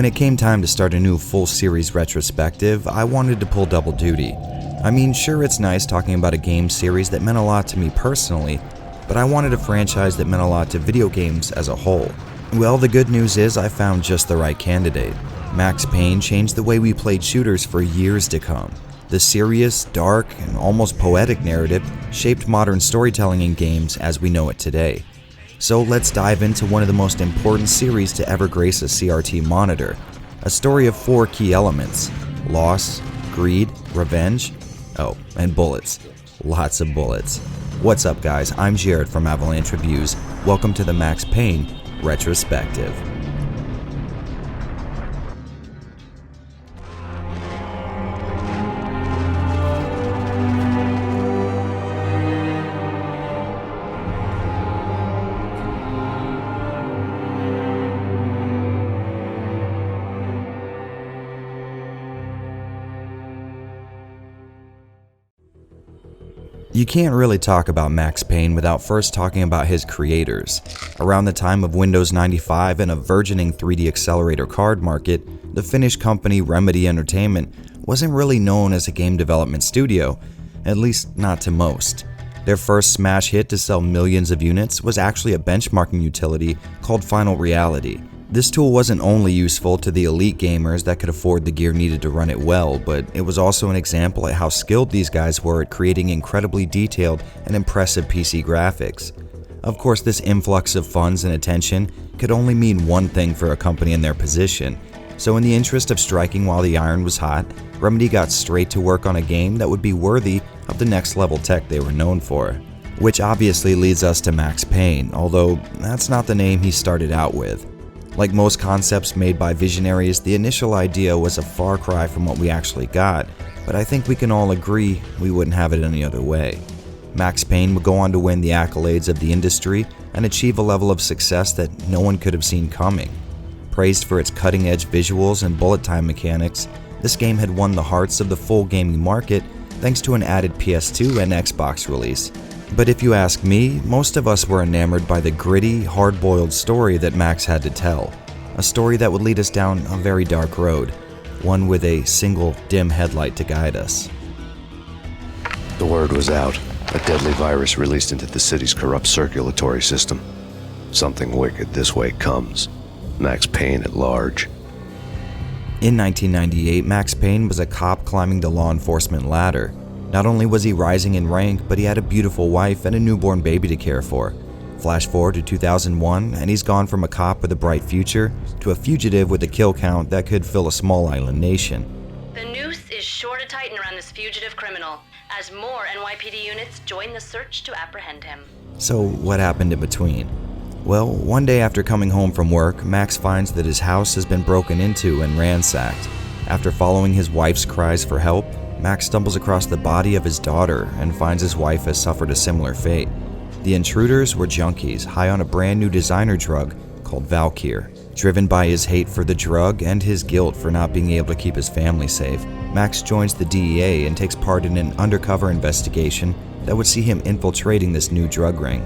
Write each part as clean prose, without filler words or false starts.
When it came time to start a new full series retrospective, I wanted to pull double duty. I mean, sure, it's nice talking about a game series that meant a lot to me personally, but I wanted a franchise that meant a lot to video games as a whole. Well, the good news is I found just the right candidate. Max Payne changed the way we played shooters for years to come. The serious, dark, and almost poetic narrative shaped modern storytelling in games as we know it today. So let's dive into one of the most important series to ever grace a CRT monitor. A story of 4 key elements: loss, greed, revenge, and bullets. Lots of bullets. What's up, guys? I'm Jared from Avalanche Reviews. Welcome to the Max Payne Retrospective. You can't really talk about Max Payne without first talking about his creators. Around the time of Windows 95 and a burgeoning 3D accelerator card market, the Finnish company Remedy Entertainment wasn't really known as a game development studio, at least not to most. Their first smash hit to sell millions of units was actually a benchmarking utility called Final Reality. This tool wasn't only useful to the elite gamers that could afford the gear needed to run it well, but it was also an example at how skilled these guys were at creating incredibly detailed and impressive PC graphics. Of course, this influx of funds and attention could only mean one thing for a company in their position, so in the interest of striking while the iron was hot, Remedy got straight to work on a game that would be worthy of the next level tech they were known for. Which obviously leads us to Max Payne, although that's not the name he started out with. Like most concepts made by visionaries, the initial idea was a far cry from what we actually got, but I think we can all agree we wouldn't have it any other way. Max Payne would go on to win the accolades of the industry and achieve a level of success that no one could have seen coming. Praised for its cutting-edge visuals and bullet time mechanics, this game had won the hearts of the full gaming market thanks to an added PS2 and Xbox release. But if you ask me, most of us were enamored by the gritty, hard-boiled story that Max had to tell. A story that would lead us down a very dark road, one with a single dim headlight to guide us. The word was out. A deadly virus released into the city's corrupt circulatory system. Something wicked this way comes. Max Payne at large. In 1998, Max Payne was a cop climbing the law enforcement ladder. Not only was he rising in rank, but he had a beautiful wife and a newborn baby to care for. Flash forward to 2001, and he's gone from a cop with a bright future to a fugitive with a kill count that could fill a small island nation. The noose is sure to tighten around this fugitive criminal as more NYPD units join the search to apprehend him. So what happened in between? Well, one day after coming home from work, Max finds that his house has been broken into and ransacked. After following his wife's cries for help, Max stumbles across the body of his daughter and finds his wife has suffered a similar fate. The intruders were junkies high on a brand new designer drug called Valkyr. Driven by his hate for the drug and his guilt for not being able to keep his family safe, Max joins the DEA and takes part in an undercover investigation that would see him infiltrating this new drug ring.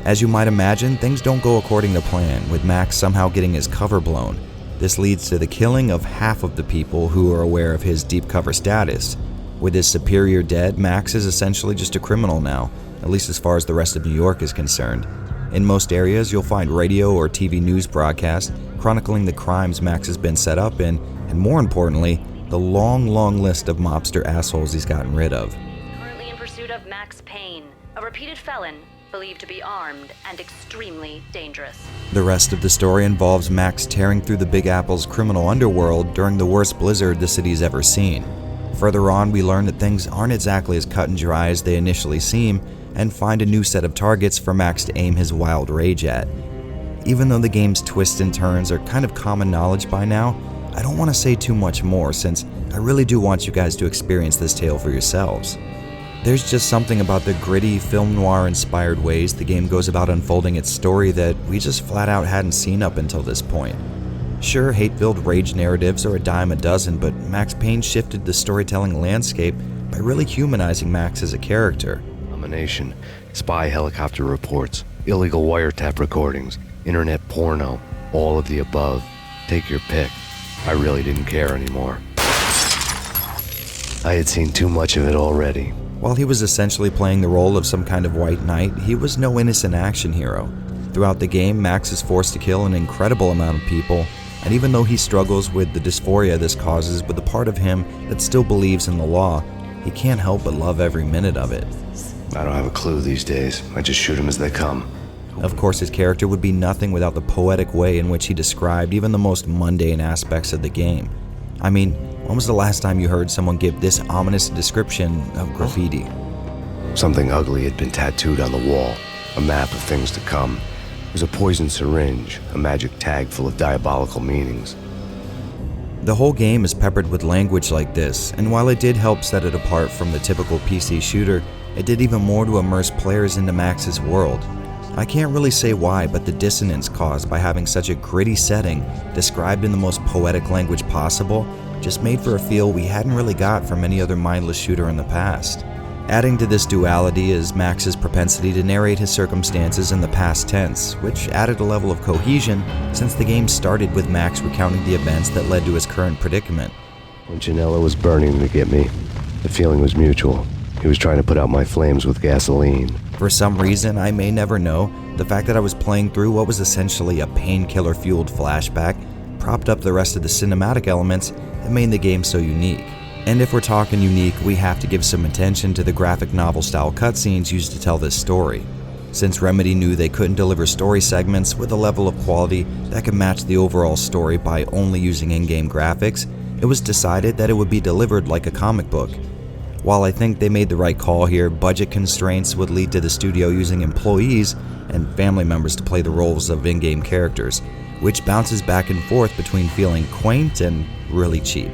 As you might imagine, things don't go according to plan, with Max somehow getting his cover blown. This leads to the killing of half of the people who are aware of his deep cover status. With his superior dead, Max is essentially just a criminal now, at least as far as the rest of New York is concerned. In most areas, you'll find radio or TV news broadcasts chronicling the crimes Max has been set up in, and more importantly, the long list of mobster assholes he's gotten rid of. Currently in pursuit of Max Payne, a repeated felon, believed to be armed and extremely dangerous. The rest of the story involves Max tearing through the Big Apple's criminal underworld during the worst blizzard the city's ever seen. Further on, we learn that things aren't exactly as cut and dry as they initially seem, and find a new set of targets for Max to aim his wild rage at. Even though the game's twists and turns are kind of common knowledge by now, I don't want to say too much more since I really do want you guys to experience this tale for yourselves. There's just something about the gritty, film noir-inspired ways the game goes about unfolding its story that we just flat out hadn't seen up until this point. Sure, hate-filled rage narratives are a dime a dozen, but Max Payne shifted the storytelling landscape by really humanizing Max as a character. Domination, spy helicopter reports, illegal wiretap recordings, internet porno, all of the above. Take your pick. I really didn't care anymore. I had seen too much of it already. While he was essentially playing the role of some kind of white knight, he was no innocent action hero. Throughout the game, Max is forced to kill an incredible amount of people, and even though he struggles with the dysphoria this causes with the part of him that still believes in the law, he can't help but love every minute of it. I don't have a clue these days. I just shoot them as they come. Of course, his character would be nothing without the poetic way in which he described even the most mundane aspects of the game. I mean, when was the last time you heard someone give this ominous description of graffiti? Something ugly had been tattooed on the wall, a map of things to come. There's a poison syringe, a magic tag full of diabolical meanings. The whole game is peppered with language like this, and while it did help set it apart from the typical PC shooter, it did even more to immerse players into Max's world. I can't really say why, but the dissonance caused by having such a gritty setting described in the most poetic language possible just made for a feel we hadn't really got from any other mindless shooter in the past. Adding to this duality is Max's propensity to narrate his circumstances in the past tense, which added a level of cohesion since the game started with Max recounting the events that led to his current predicament. When Janella was burning to get me, the feeling was mutual. He was trying to put out my flames with gasoline. For some reason I may never know, the fact that I was playing through what was essentially a painkiller-fueled flashback propped up the rest of the cinematic elements that made the game so unique. And if we're talking unique, we have to give some attention to the graphic novel-style cutscenes used to tell this story. Since Remedy knew they couldn't deliver story segments with a level of quality that could match the overall story by only using in-game graphics, it was decided that it would be delivered like a comic book. While I think they made the right call here, budget constraints would lead to the studio using employees and family members to play the roles of in-game characters, which bounces back and forth between feeling quaint and really cheap.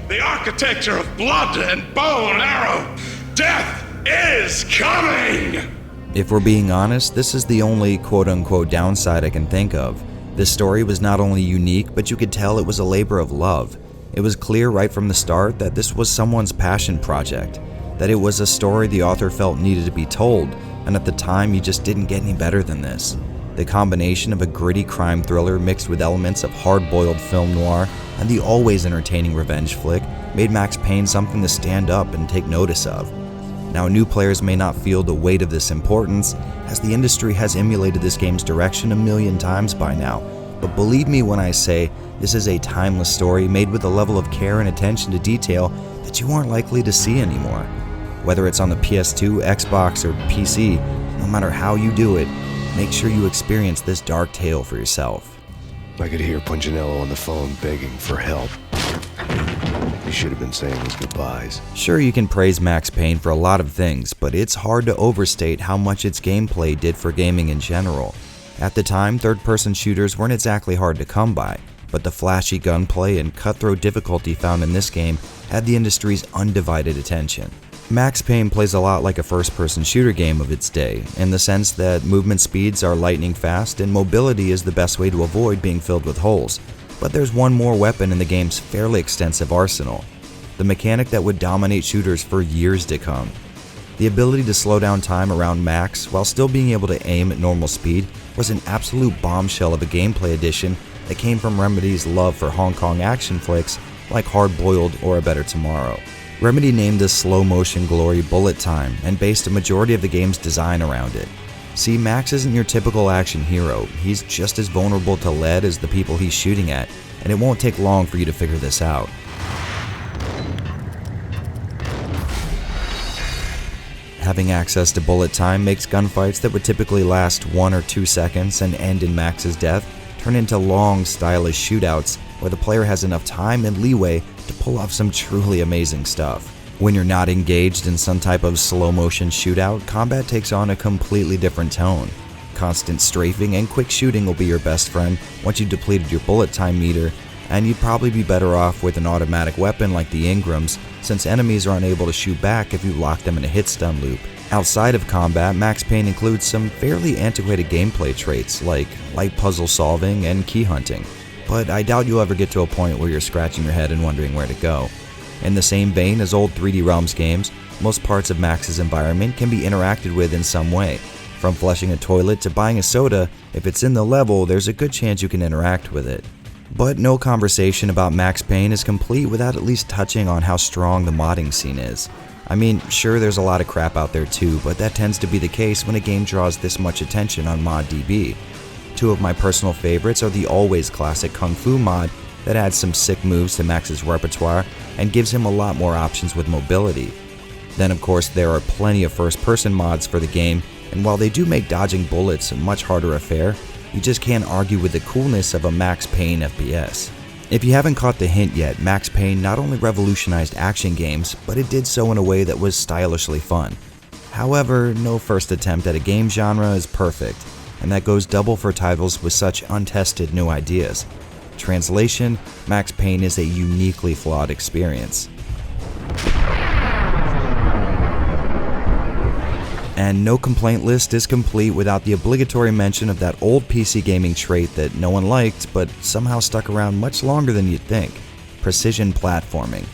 The architecture of blood and bow and arrow. Death is coming! If we're being honest, this is the only quote-unquote downside I can think of. This story was not only unique, but you could tell it was a labor of love. It was clear right from the start that this was someone's passion project, that it was a story the author felt needed to be told, and at the time you just didn't get any better than this. The combination of a gritty crime thriller mixed with elements of hard-boiled film noir and the always entertaining revenge flick made Max Payne something to stand up and take notice of. Now, new players may not feel the weight of this importance, as the industry has emulated this game's direction a million times by now, but believe me when I say this is a timeless story made with a level of care and attention to detail that you aren't likely to see anymore. Whether it's on the PS2, Xbox, or PC, no matter how you do it, make sure you experience this dark tale for yourself. I could hear Punchinello on the phone begging for help. He should have been saying his goodbyes. Sure, you can praise Max Payne for a lot of things, but it's hard to overstate how much its gameplay did for gaming in general. At the time, third-person shooters weren't exactly hard to come by, but the flashy gunplay and cutthroat difficulty found in this game had the industry's undivided attention. Max Payne plays a lot like a first-person shooter game of its day, in the sense that movement speeds are lightning fast and mobility is the best way to avoid being filled with holes. But there's one more weapon in the game's fairly extensive arsenal, the mechanic that would dominate shooters for years to come. The ability to slow down time around Max while still being able to aim at normal speed was an absolute bombshell of a gameplay addition that came from Remedy's love for Hong Kong action flicks like Hard Boiled or A Better Tomorrow. Remedy named this slow-motion glory bullet time and based a majority of the game's design around it. See, Max isn't your typical action hero. He's just as vulnerable to lead as the people he's shooting at, and it won't take long for you to figure this out. Having access to bullet time makes gunfights that would typically last 1 or 2 seconds and end in Max's death turn into long, stylish shootouts where the player has enough time and leeway to pull off some truly amazing stuff. When you're not engaged in some type of slow-motion shootout, combat takes on a completely different tone. Constant strafing and quick shooting will be your best friend once you've depleted your bullet time meter, and you'd probably be better off with an automatic weapon like the Ingrams, since enemies are unable to shoot back if you lock them in a hit stun loop. Outside of combat, Max Payne includes some fairly antiquated gameplay traits like light puzzle solving and key hunting, but I doubt you'll ever get to a point where you're scratching your head and wondering where to go. In the same vein as old 3D Realms games, most parts of Max's environment can be interacted with in some way. From flushing a toilet to buying a soda, if it's in the level, there's a good chance you can interact with it. But no conversation about Max Payne is complete without at least touching on how strong the modding scene is. I mean, sure, there's a lot of crap out there too, but that tends to be the case when a game draws this much attention on ModDB. Two of my personal favorites are the always classic Kung Fu mod that adds some sick moves to Max's repertoire and gives him a lot more options with mobility. Then of course there are plenty of first-person mods for the game, and while they do make dodging bullets a much harder affair, you just can't argue with the coolness of a Max Payne FPS. If you haven't caught the hint yet, Max Payne not only revolutionized action games, but it did so in a way that was stylishly fun. However, no first attempt at a game genre is perfect, and that goes double for titles with such untested new ideas. Translation: Max Payne is a uniquely flawed experience. And no complaint list is complete without the obligatory mention of that old PC gaming trait that no one liked but somehow stuck around much longer than you'd think: precision platforming.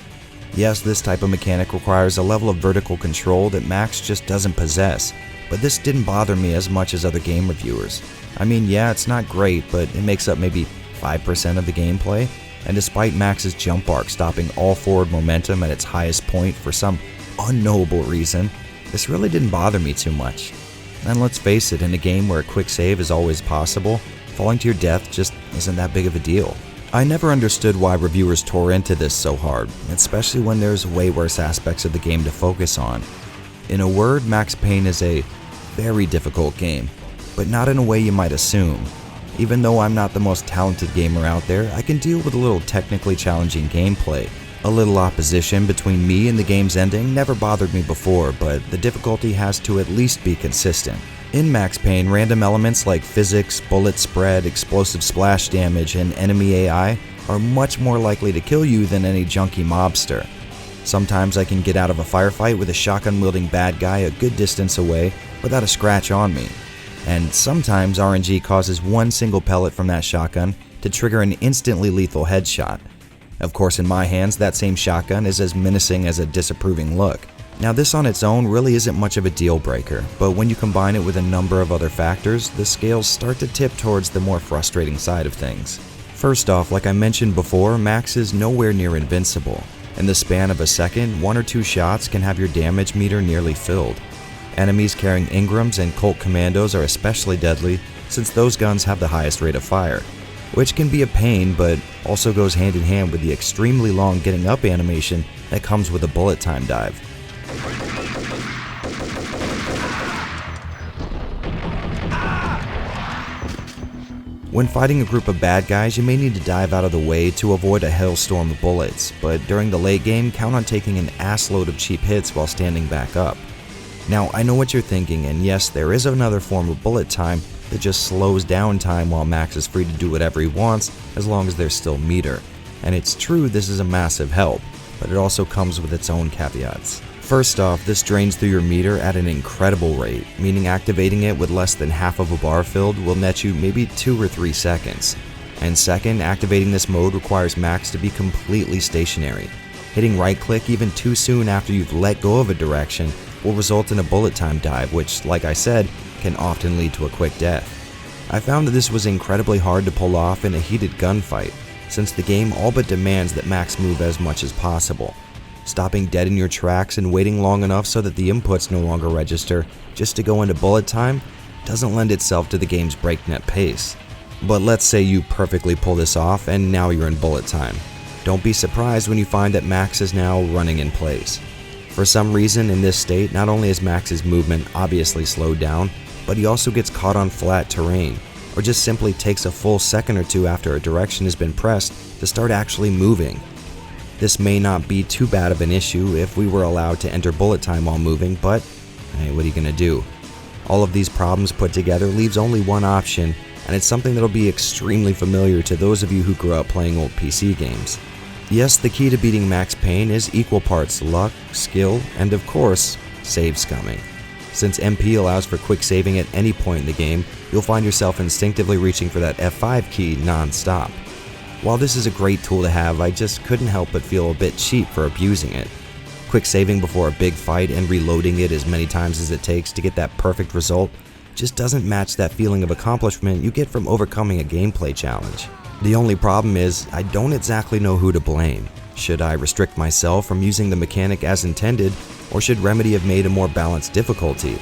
Yes, this type of mechanic requires a level of vertical control that Max just doesn't possess, but this didn't bother me as much as other game reviewers. I mean, yeah, it's not great, but it makes up maybe 5% of the gameplay, and despite Max's jump arc stopping all forward momentum at its highest point for some unknowable reason, this really didn't bother me too much. And let's face it, in a game where a quick save is always possible, falling to your death just isn't that big of a deal. I never understood why reviewers tore into this so hard, especially when there's way worse aspects of the game to focus on. In a word, Max Payne is a very difficult game, but not in a way you might assume. Even though I'm not the most talented gamer out there, I can deal with a little technically challenging gameplay. A little opposition between me and the game's ending never bothered me before, but the difficulty has to at least be consistent. In Max Payne, random elements like physics, bullet spread, explosive splash damage, and enemy AI are much more likely to kill you than any junky mobster. Sometimes I can get out of a firefight with a shotgun-wielding bad guy a good distance away without a scratch on me. And sometimes RNG causes one single pellet from that shotgun to trigger an instantly lethal headshot. Of course, in my hands, that same shotgun is as menacing as a disapproving look. Now, this on its own really isn't much of a deal breaker, but when you combine it with a number of other factors, the scales start to tip towards the more frustrating side of things. First off, like I mentioned before, Max is nowhere near invincible. In the span of a second, 1 or 2 shots can have your damage meter nearly filled. Enemies carrying Ingrams and Colt Commandos are especially deadly, since those guns have the highest rate of fire, which can be a pain but also goes hand in hand with the extremely long getting up animation that comes with a bullet time dive. When fighting a group of bad guys, you may need to dive out of the way to avoid a hailstorm of bullets, but during the late game, count on taking an assload of cheap hits while standing back up. Now, I know what you're thinking, and yes, there is another form of bullet time that just slows down time while Max is free to do whatever he wants as long as there's still meter. And it's true this is a massive help, but it also comes with its own caveats. First off, this drains through your meter at an incredible rate, meaning activating it with less than half of a bar filled will net you maybe 2 or 3 seconds. And second, activating this mode requires Max to be completely stationary. Hitting right click even too soon after you've let go of a direction will result in a bullet time dive, which, like I said, can often lead to a quick death. I found that this was incredibly hard to pull off in a heated gunfight, since the game all but demands that Max move as much as possible. Stopping dead in your tracks and waiting long enough so that the inputs no longer register just to go into bullet time doesn't lend itself to the game's breakneck pace. But let's say you perfectly pull this off and now you're in bullet time. Don't be surprised when you find that Max is now running in place. For some reason, in this state, not only is Max's movement obviously slowed down, but he also gets caught on flat terrain, or just simply takes a full second or two after a direction has been pressed to start actually moving. This may not be too bad of an issue if we were allowed to enter bullet time while moving, but hey, what are you gonna do? All of these problems put together leaves only one option, and it's something that'll be extremely familiar to those of you who grew up playing old PC games. Yes, the key to beating Max Payne is equal parts luck, skill, and of course, save scumming. Since MP allows for quick saving at any point in the game, you'll find yourself instinctively reaching for that F5 key non-stop. While this is a great tool to have, I just couldn't help but feel a bit cheap for abusing it. Quick saving before a big fight and reloading it as many times as it takes to get that perfect result just doesn't match that feeling of accomplishment you get from overcoming a gameplay challenge. The only problem is, I don't exactly know who to blame. Should I restrict myself from using the mechanic as intended, or should Remedy have made a more balanced difficulty?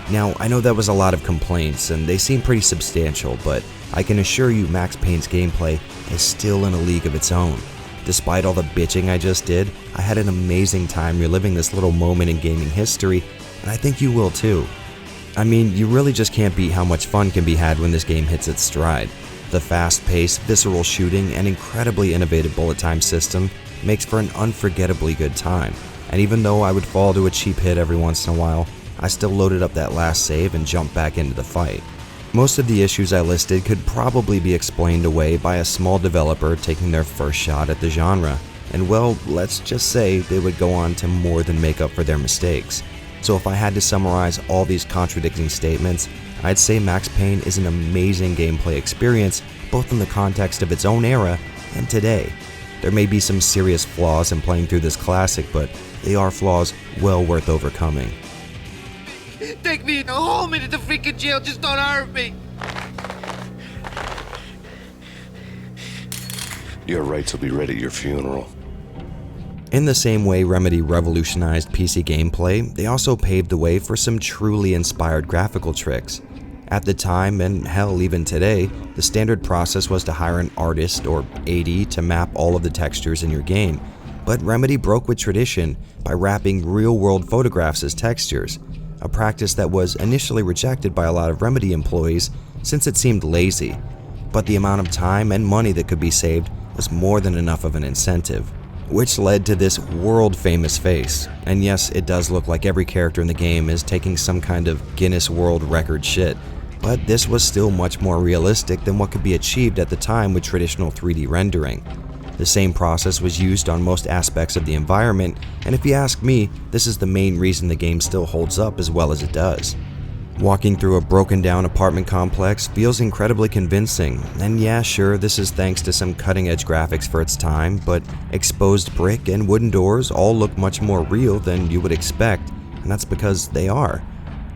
Now, I know that was a lot of complaints, and they seem pretty substantial, but I can assure you Max Payne's gameplay is still in a league of its own. Despite all the bitching I just did, I had an amazing time reliving this little moment in gaming history, and I think you will too. I mean, you really just can't beat how much fun can be had when this game hits its stride. The fast-paced, visceral shooting, and incredibly innovative bullet time system makes for an unforgettably good time, and even though I would fall to a cheap hit every once in a while, I still loaded up that last save and jumped back into the fight. Most of the issues I listed could probably be explained away by a small developer taking their first shot at the genre, and well, let's just say they would go on to more than make up for their mistakes. So if I had to summarize all these contradicting statements, I'd say Max Payne is an amazing gameplay experience, both in the context of its own era and today. There may be some serious flaws in playing through this classic, but they are flaws well worth overcoming. Take me home into the freaking jail, just don't hurt me. Your rights will be ready at your funeral. In the same way Remedy revolutionized PC gameplay, they also paved the way for some truly inspired graphical tricks. At the time, and hell even today, the standard process was to hire an artist or AD to map all of the textures in your game, but Remedy broke with tradition by wrapping real-world photographs as textures, a practice that was initially rejected by a lot of Remedy employees since it seemed lazy, but the amount of time and money that could be saved was more than enough of an incentive, which led to this world-famous face. And yes, it does look like every character in the game is taking some kind of Guinness World Record shit, but this was still much more realistic than what could be achieved at the time with traditional 3D rendering. The same process was used on most aspects of the environment, and if you ask me, this is the main reason the game still holds up as well as it does. Walking through a broken down apartment complex feels incredibly convincing, and yeah, sure, this is thanks to some cutting edge graphics for its time, but exposed brick and wooden doors all look much more real than you would expect, and that's because they are.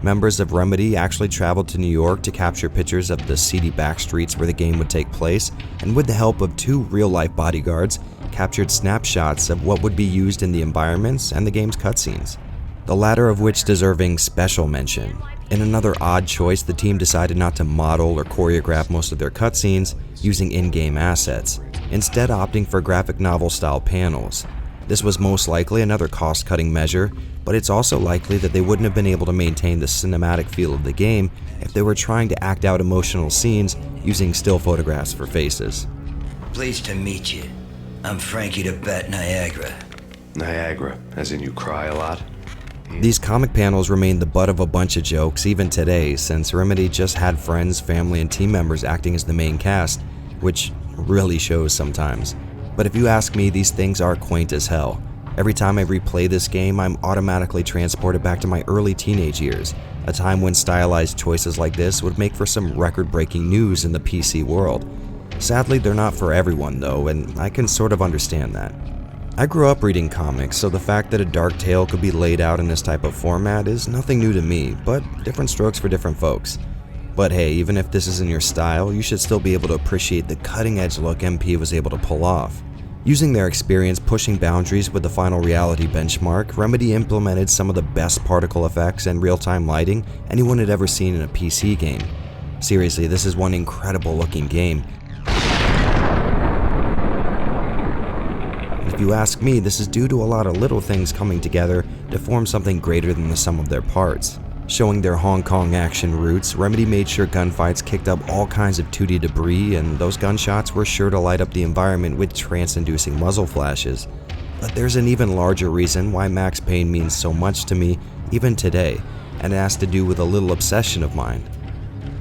Members of Remedy actually traveled to New York to capture pictures of the seedy back streets where the game would take place, and with the help of 2 real-life bodyguards, captured snapshots of what would be used in the environments and the game's cutscenes, the latter of which deserving special mention. In another odd choice, the team decided not to model or choreograph most of their cutscenes using in-game assets, instead opting for graphic novel-style panels. This was most likely another cost-cutting measure, but it's also likely that they wouldn't have been able to maintain the cinematic feel of the game if they were trying to act out emotional scenes using still photographs for faces. Pleased to meet you. I'm Frankie the Bat Niagara. Niagara, as in you cry a lot? These comic panels remain the butt of a bunch of jokes even today, since Remedy just had friends, family, and team members acting as the main cast, which really shows sometimes. But if you ask me, these things are quaint as hell. Every time I replay this game, I'm automatically transported back to my early teenage years, a time when stylized choices like this would make for some record-breaking news in the PC world. Sadly, they're not for everyone though, and I can sort of understand that. I grew up reading comics, so the fact that a dark tale could be laid out in this type of format is nothing new to me, but different strokes for different folks. But hey, even if this isn't your style, you should still be able to appreciate the cutting-edge look MP was able to pull off. Using their experience pushing boundaries with the Final Reality benchmark, Remedy implemented some of the best particle effects and real-time lighting anyone had ever seen in a PC game. Seriously, this is one incredible looking game. If you ask me, this is due to a lot of little things coming together to form something greater than the sum of their parts. Showing their Hong Kong action roots, Remedy made sure gunfights kicked up all kinds of 2D debris, and those gunshots were sure to light up the environment with trance-inducing muzzle flashes. But there's an even larger reason why Max Payne means so much to me, even today, and it has to do with a little obsession of mine.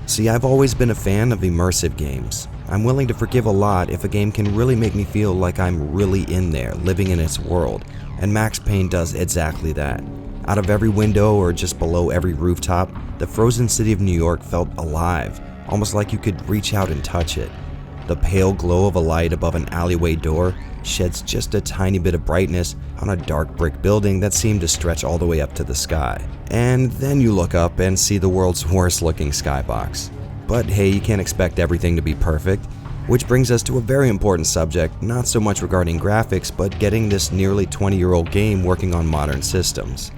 See, I've always been a fan of immersive games. I'm willing to forgive a lot if a game can really make me feel like I'm really in there, living in its world, and Max Payne does exactly that. Out of every window or just below every rooftop, the frozen city of New York felt alive, almost like you could reach out and touch it. The pale glow of a light above an alleyway door sheds just a tiny bit of brightness on a dark brick building that seemed to stretch all the way up to the sky. And then you look up and see the world's worst looking skybox. But hey, you can't expect everything to be perfect, which brings us to a very important subject, not so much regarding graphics, but getting this nearly 20-year-old game working on modern systems.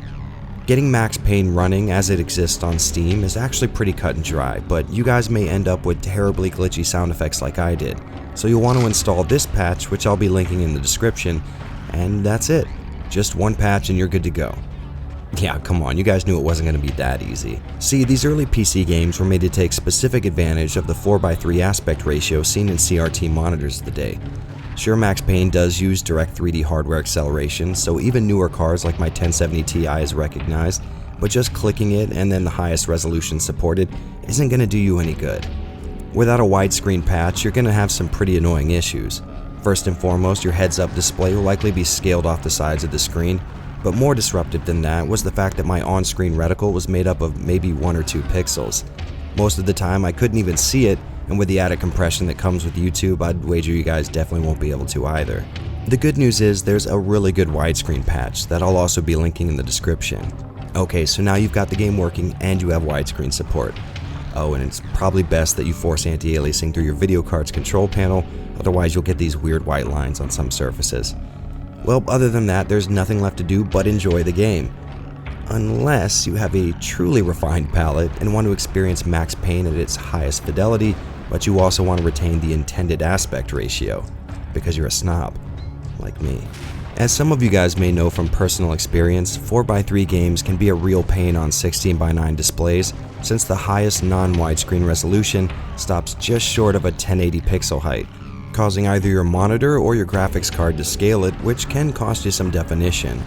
Getting Max Payne running as it exists on Steam is actually pretty cut and dry, but you guys may end up with terribly glitchy sound effects like I did. So you'll want to install this patch, which I'll be linking in the description, and that's it. Just one patch and you're good to go. Yeah, come on, you guys knew it wasn't going to be that easy. See, these early PC games were made to take specific advantage of the 4:3 aspect ratio seen in CRT monitors of the day. Sure, Max Payne does use direct 3D hardware acceleration, so even newer cards like my 1070 Ti is recognized, but just clicking it and then the highest resolution supported isn't going to do you any good. Without a widescreen patch, you're going to have some pretty annoying issues. First and foremost, your heads-up display will likely be scaled off the sides of the screen, but more disruptive than that was the fact that my on-screen reticle was made up of maybe 1 or 2 pixels. Most of the time I couldn't even see it, and with the added compression that comes with YouTube, I'd wager you guys definitely won't be able to either. The good news is there's a really good widescreen patch that I'll also be linking in the description. Okay, so now you've got the game working and you have widescreen support. Oh, and it's probably best that you force anti-aliasing through your video card's control panel, otherwise you'll get these weird white lines on some surfaces. Well, other than that, there's nothing left to do but enjoy the game. Unless you have a truly refined palate and want to experience Max Payne at its highest fidelity, but you also want to retain the intended aspect ratio, because you're a snob, like me. As some of you guys may know from personal experience, 4:3 games can be a real pain on 16:9 displays, since the highest non-widescreen resolution stops just short of a 1080 pixel height, causing either your monitor or your graphics card to scale it, which can cost you some definition.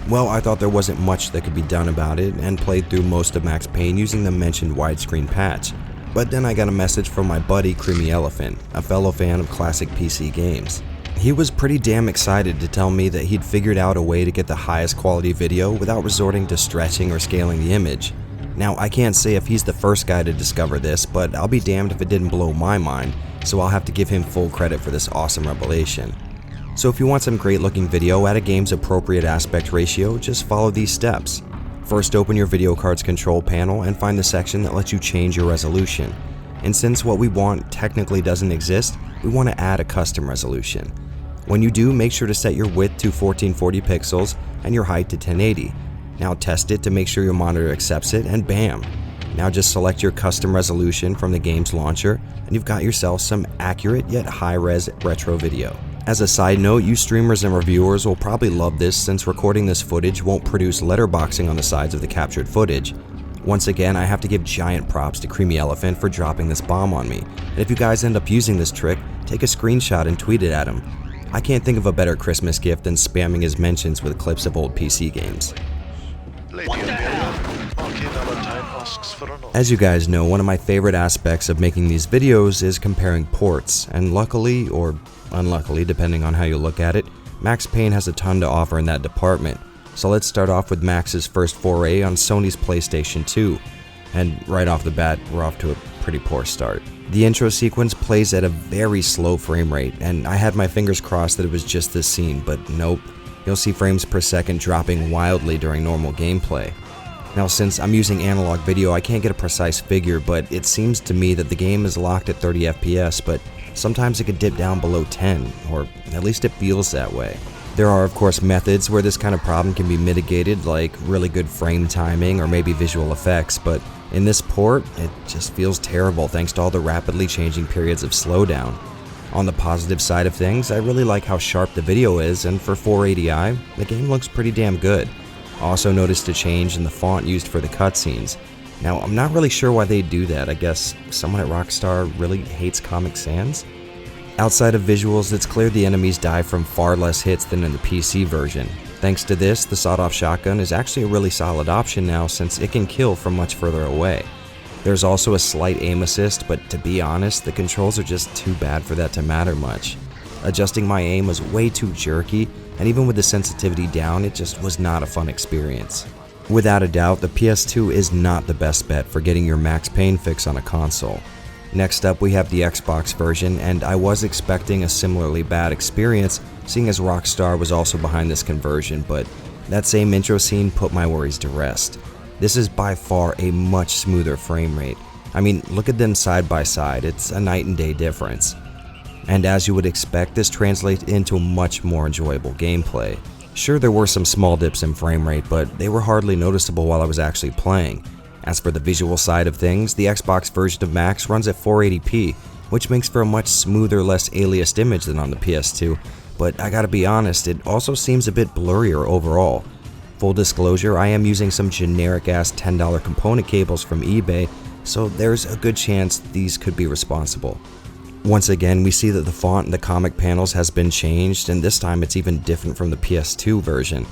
Well, I thought there wasn't much that could be done about it, and played through most of Max Payne using the mentioned widescreen patch. But then I got a message from my buddy Creamy Elephant, a fellow fan of classic PC games. He was pretty damn excited to tell me that he'd figured out a way to get the highest quality video without resorting to stretching or scaling the image. Now, I can't say if he's the first guy to discover this, but I'll be damned if it didn't blow my mind, so I'll have to give him full credit for this awesome revelation. So if you want some great looking video at a game's appropriate aspect ratio, just follow these steps. First, open your video card's control panel and find the section that lets you change your resolution. And since what we want technically doesn't exist, we want to add a custom resolution. When you do, make sure to set your width to 1440 pixels and your height to 1080. Now test it to make sure your monitor accepts it, and bam! Now just select your custom resolution from the game's launcher and you've got yourself some accurate yet high-res retro video. As a side note, you streamers and reviewers will probably love this since recording this footage won't produce letterboxing on the sides of the captured footage. Once again, I have to give giant props to Creamy Elephant for dropping this bomb on me, and if you guys end up using this trick, take a screenshot and tweet it at him. I can't think of a better Christmas gift than spamming his mentions with clips of old PC games. As you guys know, one of my favorite aspects of making these videos is comparing ports, and luckily, or unluckily depending on how you look at it, Max Payne has a ton to offer in that department. So let's start off with Max's first foray on Sony's PlayStation 2, and right off the bat, we're off to a pretty poor start. The intro sequence plays at a very slow frame rate, and I had my fingers crossed that it was just this scene, but nope. You'll see frames per second dropping wildly during normal gameplay. Now, since I'm using analog video, I can't get a precise figure, but it seems to me that the game is locked at 30 FPS, but sometimes it could dip down below 10, or at least it feels that way. There are, of course, methods where this kind of problem can be mitigated, like really good frame timing or maybe visual effects, but in this port, it just feels terrible thanks to all the rapidly changing periods of slowdown. On the positive side of things, I really like how sharp the video is, and for 480i, the game looks pretty damn good. Also noticed a change in the font used for the cutscenes. Now, I'm not really sure why they do that. I guess someone at Rockstar really hates Comic Sans? Outside of visuals, it's clear the enemies die from far less hits than in the PC version. Thanks to this, the sawed-off shotgun is actually a really solid option now since it can kill from much further away. There's also a slight aim assist, but to be honest, the controls are just too bad for that to matter much. Adjusting my aim was way too jerky, and even with the sensitivity down, it just was not a fun experience. Without a doubt, the PS2 is not the best bet for getting your Max Payne fix on a console. Next up, we have the Xbox version, and I was expecting a similarly bad experience, seeing as Rockstar was also behind this conversion, but that same intro scene put my worries to rest. This is by far a much smoother frame rate. I mean, look at them side by side, it's a night and day difference. And as you would expect, this translates into much more enjoyable gameplay. Sure, there were some small dips in frame rate, but they were hardly noticeable while I was actually playing. As for the visual side of things, the Xbox version of Max runs at 480p, which makes for a much smoother, less aliased image than on the PS2, but I gotta be honest, it also seems a bit blurrier overall. Full disclosure, I am using some generic-ass $10 component cables from eBay, so there's a good chance these could be responsible. Once again, we see that the font in the comic panels has been changed, and this time it's even different from the PS2 version.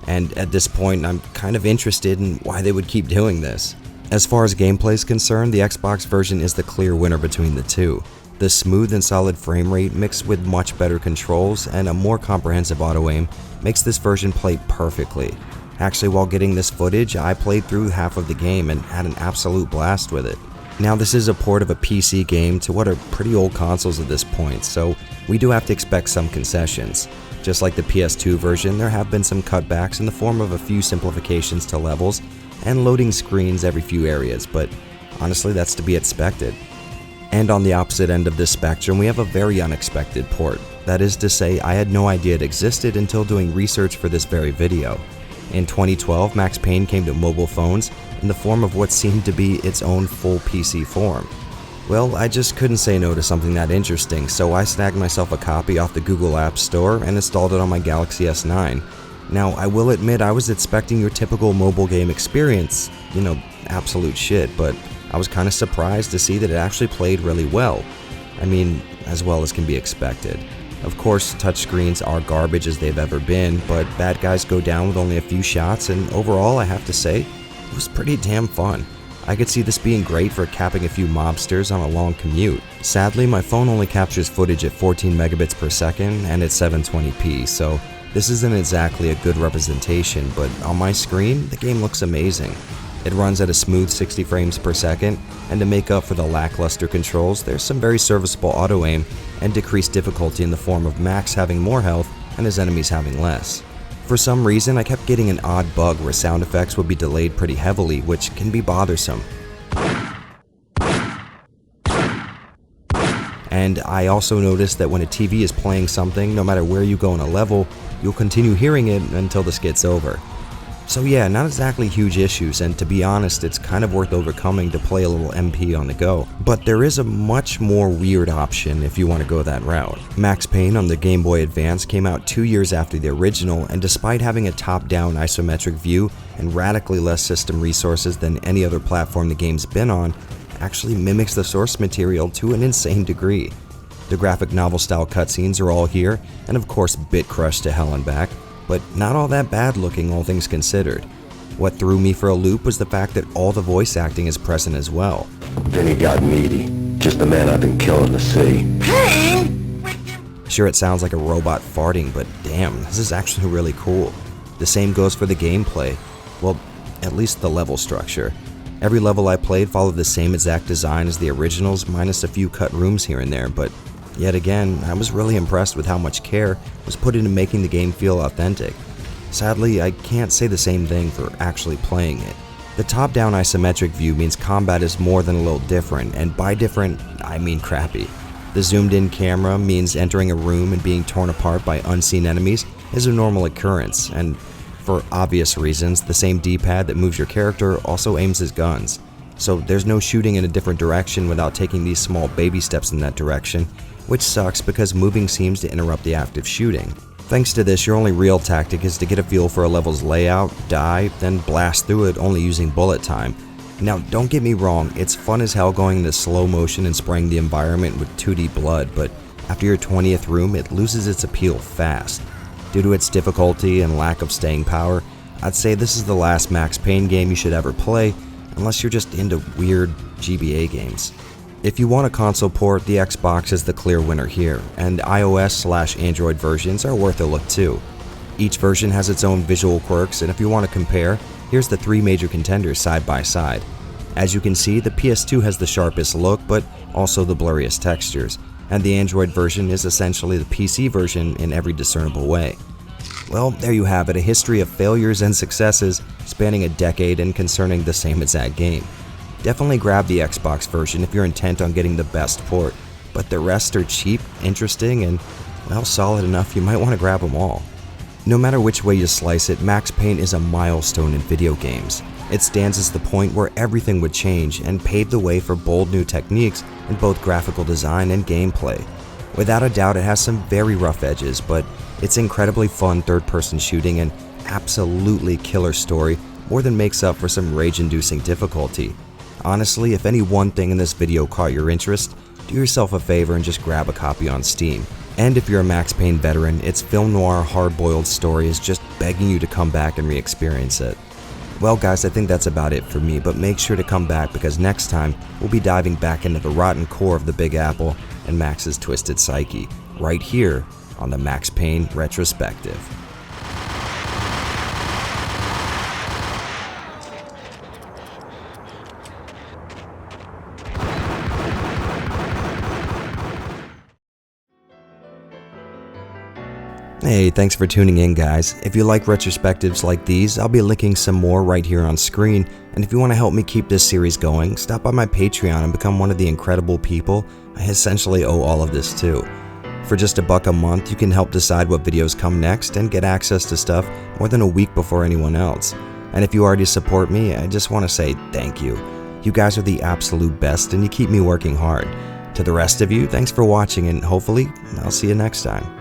And at this point, I'm kind of interested in why they would keep doing this. As far as gameplay is concerned, the Xbox version is the clear winner between the two. The smooth and solid frame rate mixed with much better controls and a more comprehensive auto-aim makes this version play perfectly. Actually, while getting this footage, I played through half of the game and had an absolute blast with it. Now, this is a port of a PC game to what are pretty old consoles at this point, so we do have to expect some concessions. Just like the PS2 version, there have been some cutbacks in the form of a few simplifications to levels and loading screens every few areas, but honestly that's to be expected. And on the opposite end of this spectrum, we have a very unexpected port. That is to say, I had no idea it existed until doing research for this very video. In 2012, Max Payne came to mobile phones in the form of what seemed to be its own full PC form. Well, I just couldn't say no to something that interesting, so I snagged myself a copy off the Google App Store and installed it on my Galaxy S9. Now, I will admit I was expecting your typical mobile game experience, absolute shit, but I was kind of surprised to see that it actually played really well. I mean, as well as can be expected. Of course, touchscreens are garbage as they've ever been, but bad guys go down with only a few shots, and overall, I have to say, it was pretty damn fun. I could see this being great for capping a few mobsters on a long commute. Sadly, my phone only captures footage at 14 megabits per second and at 720p, so this isn't exactly a good representation, but on my screen, the game looks amazing. It runs at a smooth 60 frames per second, and to make up for the lackluster controls, there's some very serviceable auto-aim and decreased difficulty in the form of Max having more health and his enemies having less. For some reason, I kept getting an odd bug where sound effects would be delayed pretty heavily, which can be bothersome. And I also noticed that when a TV is playing something, no matter where you go in a level, you'll continue hearing it until this gets over. So yeah, not exactly huge issues, and to be honest, it's kind of worth overcoming to play a little MP on the go. But there is a much more weird option if you want to go that route. Max Payne on the Game Boy Advance came out 2 years after the original, and despite having a top-down isometric view and radically less system resources than any other platform the game's been on, actually mimics the source material to an insane degree. The graphic novel-style cutscenes are all here, and of course bit crushed to hell and back, but not all that bad looking all things considered. What threw me for a loop was the fact that all the voice acting is present as well. Then he got meaty. Just the man I've been killing to see. Sure, it sounds like a robot farting, but damn, this is actually really cool. The same goes for the gameplay. Well, at least the level structure. Every level I played followed the same exact design as the originals, minus a few cut rooms here and there, but yet again, I was really impressed with how much care was put into making the game feel authentic. Sadly, I can't say the same thing for actually playing it. The top-down isometric view means combat is more than a little different, and by different, I mean crappy. The zoomed-in camera means entering a room and being torn apart by unseen enemies is a normal occurrence, and for obvious reasons, the same D-pad that moves your character also aims his guns. So there's no shooting in a different direction without taking these small baby steps in that direction, which sucks because moving seems to interrupt the active shooting. Thanks to this, your only real tactic is to get a feel for a level's layout, die, then blast through it only using bullet time. Now, don't get me wrong, it's fun as hell going into slow motion and spraying the environment with 2D blood, but after your 20th room, it loses its appeal fast. Due to its difficulty and lack of staying power, I'd say this is the last Max Payne game you should ever play, unless you're just into weird GBA games. If you want a console port, the Xbox is the clear winner here, and iOS/Android versions are worth a look too. Each version has its own visual quirks, and if you want to compare, here's the 3 major contenders side by side. As you can see, the PS2 has the sharpest look, but also the blurriest textures, and the Android version is essentially the PC version in every discernible way. Well, there you have it, a history of failures and successes spanning a decade and concerning the same exact game. Definitely grab the Xbox version if you're intent on getting the best port, but the rest are cheap, interesting, and, well, solid enough you might want to grab them all. No matter which way you slice it, Max Payne is a milestone in video games. It stands as the point where everything would change and pave the way for bold new techniques in both graphical design and gameplay. Without a doubt, it has some very rough edges, but its incredibly fun third-person shooting and absolutely killer story more than makes up for some rage-inducing difficulty. Honestly, if any one thing in this video caught your interest, do yourself a favor and just grab a copy on Steam. And if you're a Max Payne veteran, its film noir hard-boiled story is just begging you to come back and re-experience it. Well guys, I think that's about it for me, but make sure to come back because next time we'll be diving back into the rotten core of the Big Apple and Max's twisted psyche, right here on the Max Payne Retrospective. Hey, thanks for tuning in guys. If you like retrospectives like these, I'll be linking some more right here on screen, and if you want to help me keep this series going, stop by my Patreon and become one of the incredible people I essentially owe all of this to. For just $1 a month, you can help decide what videos come next and get access to stuff more than a week before anyone else. And if you already support me, I just want to say thank you. You guys are the absolute best and you keep me working hard. To the rest of you, thanks for watching and hopefully I'll see you next time.